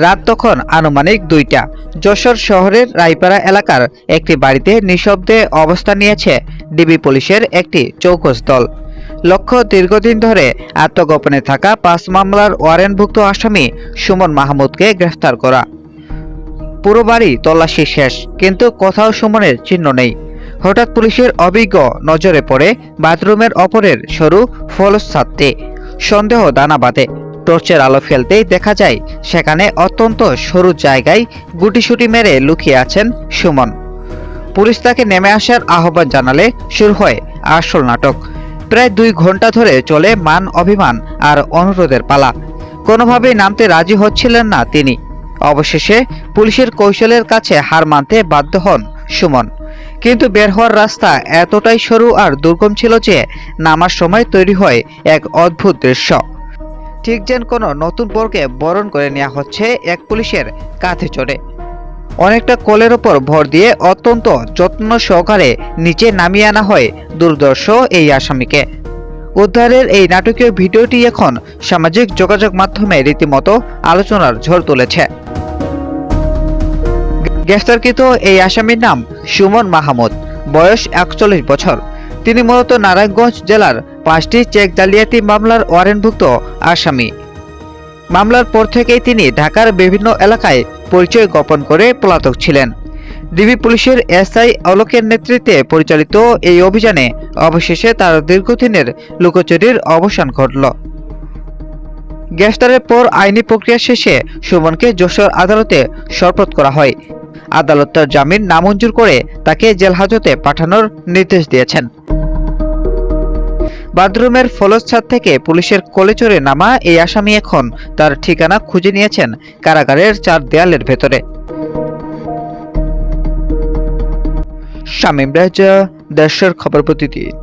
রাত তখন আনুমানিক 2টা। যশোর শহরের রায়পাড়া এলাকার একটি বাড়িতে নিঃশব্দে অবস্থান নিয়েছে ডিবি পুলিশের একটি চৌকস দল। লক্ষ্য দীর্ঘদিন ধরে আত্মগোপনে থাকা 5 মামলার ওয়ারেন্টভুক্ত আসামি সুমন মাহমুদকে গ্রেফতার করা। পুরো বাড়ি তল্লাশি শেষ, কিন্তু কোথাও সুমনের চিহ্ন নেই। হঠাৎ পুলিশের অভিজ্ঞ নজরে পড়ে বাথরুমের অপরের সরু ফলস ছাদটি। সন্দেহ দানা বাঁধে। টর্চের আলো ফেলতেই দেখা যায় সেখানে অত্যন্ত সরু জায়গায় গুটিসুটি মেরে লুকিয়ে আছেন সুমন। পুলিশ তাকে নেমে আসার আহ্বান জানালে শুরু হয় আসল নাটক। প্রায় 2 ঘন্টা ধরে চলে মান অভিমান আর অনুরোধের পালা। কোনোভাবেই নামতে রাজি হচ্ছিলেন না তিনি। অবশেষে পুলিশের কৌশলের কাছে হার মানতে বাধ্য হন সুমন। কিন্তু বের হওয়ার রাস্তা এতটাই সরু আর দুর্গম ছিল যে নামার সময় তৈরি হয় এক অদ্ভুত দৃশ্য। ঠিক যেন কোনো নতুন পরকে বরণ করে নেওয়া হচ্ছে এক পুলিশের কাঁধে চড়ে। অনেকটা কোলের ওপর ভর দিয়ে অত্যন্ত যত্ন সহকারে নিচে নামিয়ে আনা হয় দুর্দর্শ এই আসামিকে। উদ্ধারের এই নাটকীয় ভিডিওটি এখন সামাজিক যোগাযোগ মাধ্যমে রীতিমতো আলোচনার ঝড় তুলেছে। গ্রেফতারকৃত এই আসামির নাম সুমন মাহমুদ, বয়স 41 বছর। তিনি মূলত নারায়ণগঞ্জ জেলার 5টি চেক জালিয়াতি মামলার ওয়ারেন্টভুক্ত আসামি। মামলার পর থেকেই তিনি ঢাকার বিভিন্ন এলাকায় পরিচয় গোপন করে পলাতক ছিলেন। ডিবি পুলিশের এসআই অলোকের নেতৃত্বে পরিচালিত এই অভিযানে অবশেষে তার দীর্ঘদিনের লুকোচুরির অবসান ঘটল। গ্রেফতারের পর আইনি প্রক্রিয়া শেষে সুমনকে যশোর আদালতে সোপর্দ করা হয়। আদালত তার জামিন নামঞ্জুর করে তাকে জেলহাজতে পাঠানোর নির্দেশ দিয়েছেন। বাথরুমের ফলস ছাদ থেকে পুলিশের কোলে চড়ে নামা এই আসামি এখন তার ঠিকানা খুঁজে নিয়েছেন কারাগারের 4 দেয়ালের ভেতরে। শামীম রাজা, দেশের খবর প্রতিদিন।